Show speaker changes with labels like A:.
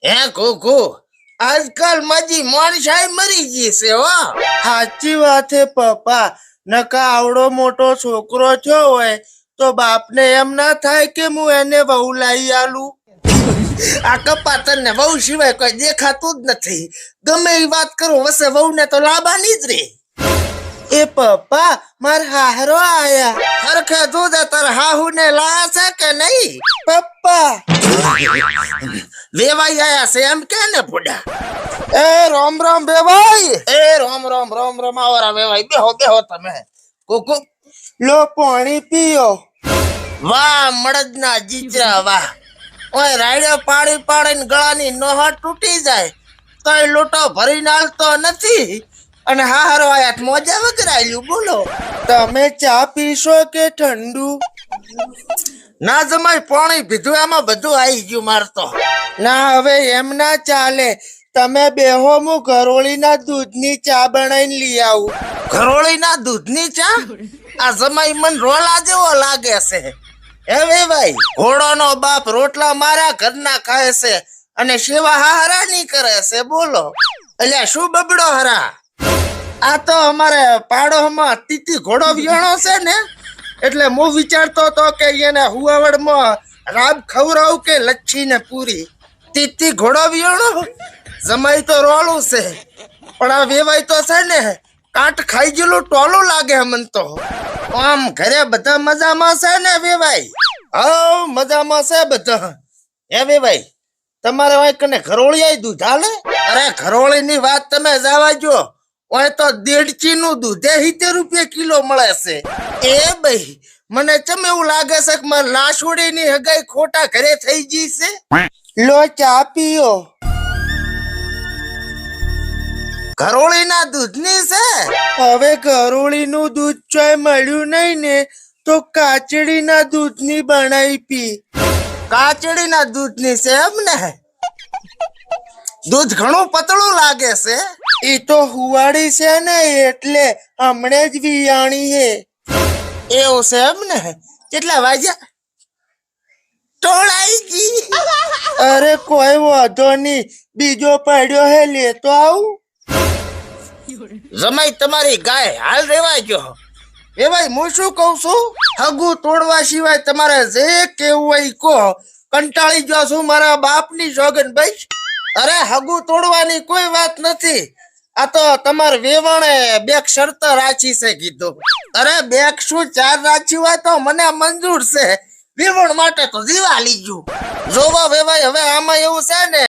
A: હે કોકો આજકાલ માજી માણસાઈ મરી ગઈ છે હો.
B: સાચી વાત હે પપ્પા. નકા આવડો મોટો છોકરો થયો હોય તો બાપને એમ ના થાય કે હું એને વહુ લાવી આલું.
A: આ કપાતર ને વહુ સિવાય કોઈ દેખાતું જ નથી. ગમે એ વાત કરો વસે વહુ ને તો લાવવાની જ રે.
B: એ પપ્પા માર હાહરો આયા.
A: હરખે દૂધ તાર હાહુ ને લાયા છે કે નહીં?
B: પપ્પા
A: વેવાઈ આયા છે એમ કે ને ફોડા.
B: એ રામ રામ બેભાઈ.
A: એ રોમ રોમ રોમ રોમ આવરા વેવાઈ બેહો બેહો તમે. કોકો
B: લો પાણી પીઓ.
A: વાહ મળદ ના જીજરા વાહ. ઓય રાયડે પાડી પાડીને ગળાની નોહા તૂટી જાય તોય લોટો ભરીને આલતો નથી અને હારો આયા મોજા વગરાયું. બોલો
B: તમે ચા પીશો કે ઠંડુ?
A: ના જમાય પાણી પીધું એમાં બધું આવી ગયું મારતો.
B: ના હવે એમ ના ચાલે. તમે બેહો હું ઘરોળીના દૂધની ચા બનાવીને લઈ આવું.
A: ઘરોળીના દૂધની ચા? આ જમાઈ મન રોલા જેવો લાગે છે. હવે ભાઈ ઘોડોનો બાપ રોટલા મારા ઘરના ખાય છે અને સેવા હારા ની કરે છે. બોલો અલ્યા શું બબડો હરા? આ તો અમારે પાડોમાં તીતી ઘોડો વિયાણો છે ને એટલે હું વિચારતો હતો કે એને હુવાવડમાં રાબ ખવડાવું કે લચ્છી ને પૂરી. તીતી ઘોડો વિયાણો જમાઈ તો રોલું છે પણ આ વેવાઈ તો છે ને કાંટ ખાઈ ગયેલું ટોલું લાગે મન તો. આમ ઘરે બધા મજામાં છે ને વેવાઈ? હા મજામાં છે બધા. હે વેવાઈ તમારે વાય કને ઘરોળી આઈ દૂધ હાલે? અરે ઘરોળી ની વાત તમે જવા જો. ઓય તો દેડચી નું દૂધે 70 રૂપિયા કિલો મળે છે. એ ભાઈ મને ચમ એવું લાગે છે કે મારી લાસુડી ની હગાઈ ખોટા ઘરે થઈ ગઈ છે.
B: લો ચા પીઓ.
A: ઘરોળી ના દૂધ ની છે?
B: હવે ઘરોળીનું દૂધ ચોય મળ્યું નહીં ને તો કાચડીના દૂધની બનાવી પી.
A: કાચડી ના દૂધ ની છે એમ ને? દૂધ ઘણું પતળું લાગે છે.
B: એ તો હુવાડી છે ને એટલે હમણે જ વિયાણી હે.
A: એવું છે એમ ને? કેટલા વાગ્યા? ટોળાઈ ગઈ.
B: અરે કોઈ વાંધો નહીં, બીજો પડ્યો હે લેતો આવું.
A: જમાઈ તમારી ગાય હાલ રેવા ગયો. એ ભાઈ હું શું કઉ છું, હગું તોડવા સિવાય તમારે જે કેવું હોય ઈ કહો. કંટાળી ગયો છું મારા બાપની સોગન ભાઈ. અરે હગું તોડવાની કોઈ વાત નથી. આ તો તમારે વેવાણે બે શરત રાખી છે કીધું. અરે બે શું 4 રાખી હોય તો મને મંજૂર છે. વેવણ માટે તો જીવા લીજું. જોવા વેવાય હવે આમાં એવું છે ને